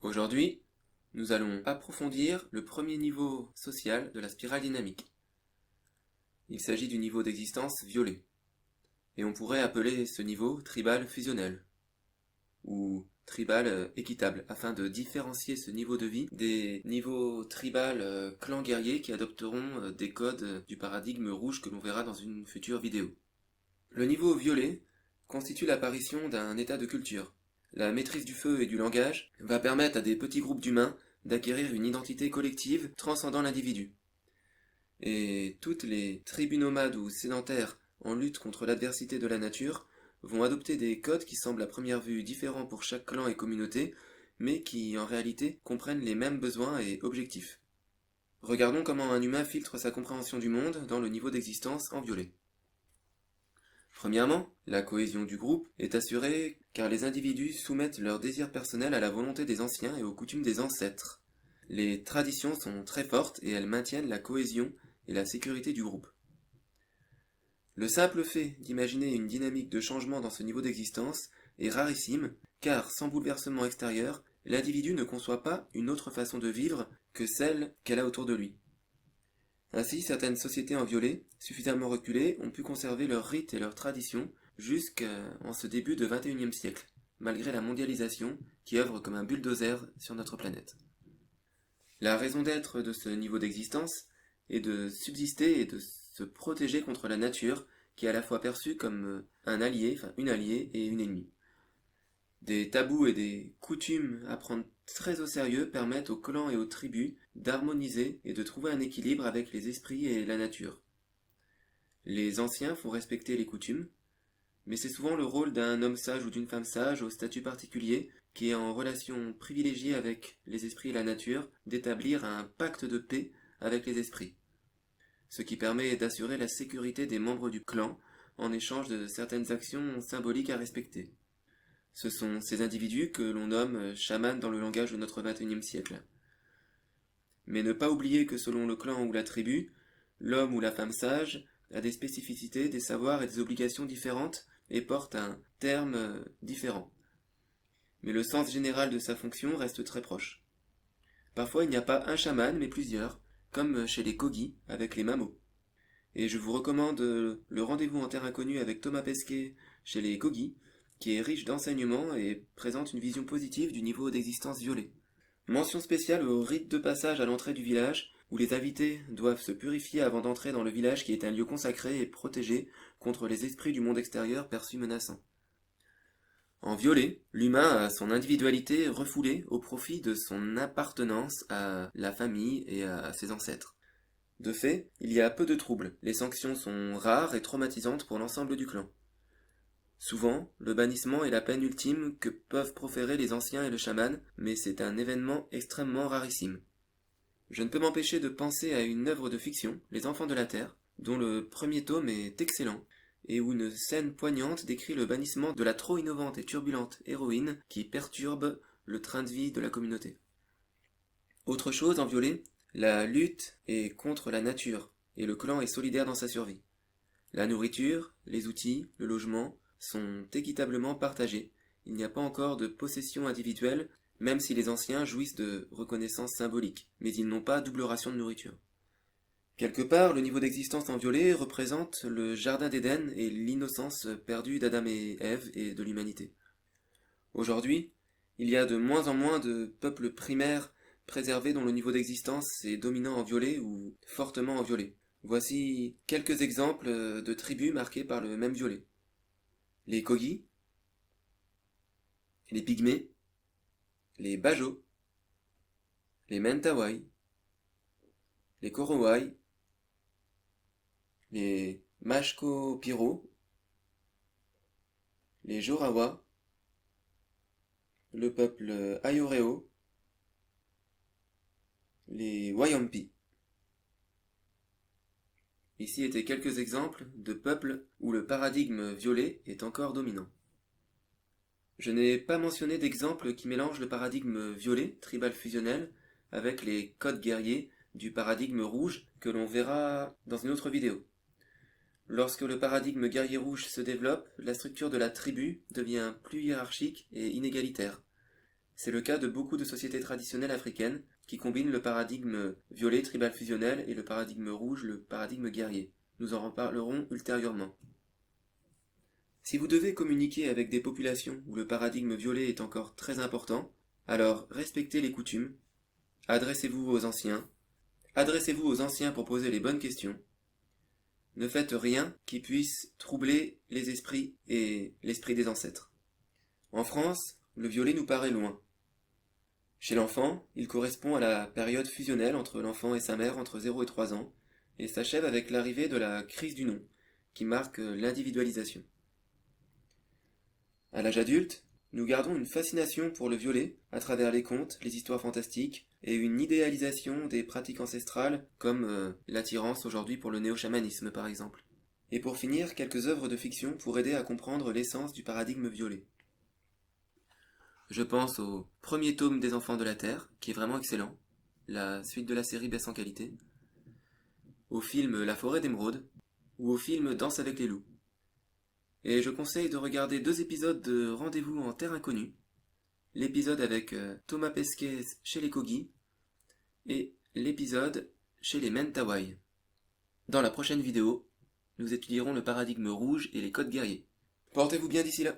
Aujourd'hui, nous allons approfondir le premier niveau social de la spirale dynamique. Il s'agit du niveau d'existence violet, et on pourrait appeler ce niveau tribal fusionnel, ou tribal équitable, afin de différencier ce niveau de vie des niveaux tribal clan guerrier qui adopteront des codes du paradigme rouge que l'on verra dans une future vidéo. Le niveau violet constitue l'apparition d'un état de culture. La maîtrise du feu et du langage va permettre à des petits groupes d'humains d'acquérir une identité collective transcendant l'individu. Et toutes les tribus nomades ou sédentaires en lutte contre l'adversité de la nature vont adopter des codes qui semblent à première vue différents pour chaque clan et communauté, mais qui en réalité comprennent les mêmes besoins et objectifs. Regardons comment un humain filtre sa compréhension du monde dans le niveau d'existence en violet. Premièrement, la cohésion du groupe est assurée car les individus soumettent leurs désirs personnels à la volonté des anciens et aux coutumes des ancêtres. Les traditions sont très fortes et elles maintiennent la cohésion et la sécurité du groupe. Le simple fait d'imaginer une dynamique de changement dans ce niveau d'existence est rarissime car sans bouleversement extérieur, l'individu ne conçoit pas une autre façon de vivre que celle qu'elle a autour de lui. Ainsi, certaines sociétés en violet, suffisamment reculées, ont pu conserver leurs rites et leurs traditions jusqu'en ce début de XXIe siècle, malgré la mondialisation qui œuvre comme un bulldozer sur notre planète. La raison d'être de ce niveau d'existence est de subsister et de se protéger contre la nature qui est à la fois perçue comme un allié, une alliée et une ennemie. Des tabous et des coutumes à prendre très au sérieux permettent aux clans et aux tribus d'harmoniser et de trouver un équilibre avec les esprits et la nature. Les anciens font respecter les coutumes, mais c'est souvent le rôle d'un homme sage ou d'une femme sage au statut particulier qui est en relation privilégiée avec les esprits et la nature d'établir un pacte de paix avec les esprits, ce qui permet d'assurer la sécurité des membres du clan en échange de certaines actions symboliques à respecter. Ce sont ces individus que l'on nomme chamans dans le langage de notre XXIe siècle. Mais ne pas oublier que selon le clan ou la tribu, l'homme ou la femme sage a des spécificités, des savoirs et des obligations différentes et porte un terme différent. Mais le sens général de sa fonction reste très proche. Parfois il n'y a pas un chaman mais plusieurs, comme chez les Kogi avec les Mamo. Et je vous recommande le rendez-vous en terre inconnue avec Thomas Pesquet chez les Kogi, qui est riche d'enseignements et présente une vision positive du niveau d'existence violet. Mention spéciale au rite de passage à l'entrée du village, où les invités doivent se purifier avant d'entrer dans le village qui est un lieu consacré et protégé contre les esprits du monde extérieur perçus menaçants. En violet, l'humain a son individualité refoulée au profit de son appartenance à la famille et à ses ancêtres. De fait, il y a peu de troubles, les sanctions sont rares et traumatisantes pour l'ensemble du clan. Souvent, le bannissement est la peine ultime que peuvent proférer les anciens et le chaman, mais c'est un événement extrêmement rarissime. Je ne peux m'empêcher de penser à une œuvre de fiction, Les Enfants de la Terre, dont le premier tome est excellent, et où une scène poignante décrit le bannissement de la trop innovante et turbulente héroïne qui perturbe le train de vie de la communauté. Autre chose en violet, la lutte est contre la nature, et le clan est solidaire dans sa survie. La nourriture, les outils, le logement sont équitablement partagés. Il n'y a pas encore de possession individuelle, même si les anciens jouissent de reconnaissance symbolique, mais ils n'ont pas double ration de nourriture. Quelque part, le niveau d'existence en violet représente le jardin d'Éden et l'innocence perdue d'Adam et Ève et de l'humanité. Aujourd'hui, il y a de moins en moins de peuples primaires préservés dont le niveau d'existence est dominant en violet ou fortement en violet. Voici quelques exemples de tribus marquées par le même violet. Les Kogi, les Pygmées, les Bajau, les Mentawai, les Korowai, les Mashko-Piro, les Jorawa, le peuple Ayoreo, les Wayampi. Ici étaient quelques exemples de peuples où le paradigme violet est encore dominant. Je n'ai pas mentionné d'exemple qui mélange le paradigme violet, tribal fusionnel, avec les codes guerriers du paradigme rouge que l'on verra dans une autre vidéo. Lorsque le paradigme guerrier rouge se développe, la structure de la tribu devient plus hiérarchique et inégalitaire. C'est le cas de beaucoup de sociétés traditionnelles africaines qui combinent le paradigme violet tribal fusionnel et le paradigme rouge, le paradigme guerrier. Nous en reparlerons ultérieurement. Si vous devez communiquer avec des populations où le paradigme violet est encore très important, alors respectez les coutumes, adressez-vous aux anciens pour poser les bonnes questions. Ne faites rien qui puisse troubler les esprits et l'esprit des ancêtres. En France, le violet nous paraît loin. Chez l'enfant, il correspond à la période fusionnelle entre l'enfant et sa mère entre 0 et 3 ans, et s'achève avec l'arrivée de la crise du nom, qui marque l'individualisation. À l'âge adulte, nous gardons une fascination pour le violet à travers les contes, les histoires fantastiques, et une idéalisation des pratiques ancestrales, comme l'attirance aujourd'hui pour le néo-chamanisme par exemple. Et pour finir, quelques œuvres de fiction pour aider à comprendre l'essence du paradigme violet. Je pense au premier tome des Enfants de la Terre, qui est vraiment excellent, la suite de la série baisse en qualité, au film La Forêt d'Émeraude, ou au film Danse avec les loups. Et je conseille de regarder 2 épisodes de Rendez-vous en Terre Inconnue, l'épisode avec Thomas Pesquet chez les Kogi, et l'épisode chez les Mentawai. Dans la prochaine vidéo, nous étudierons le paradigme rouge et les codes guerriers. Portez-vous bien d'ici là!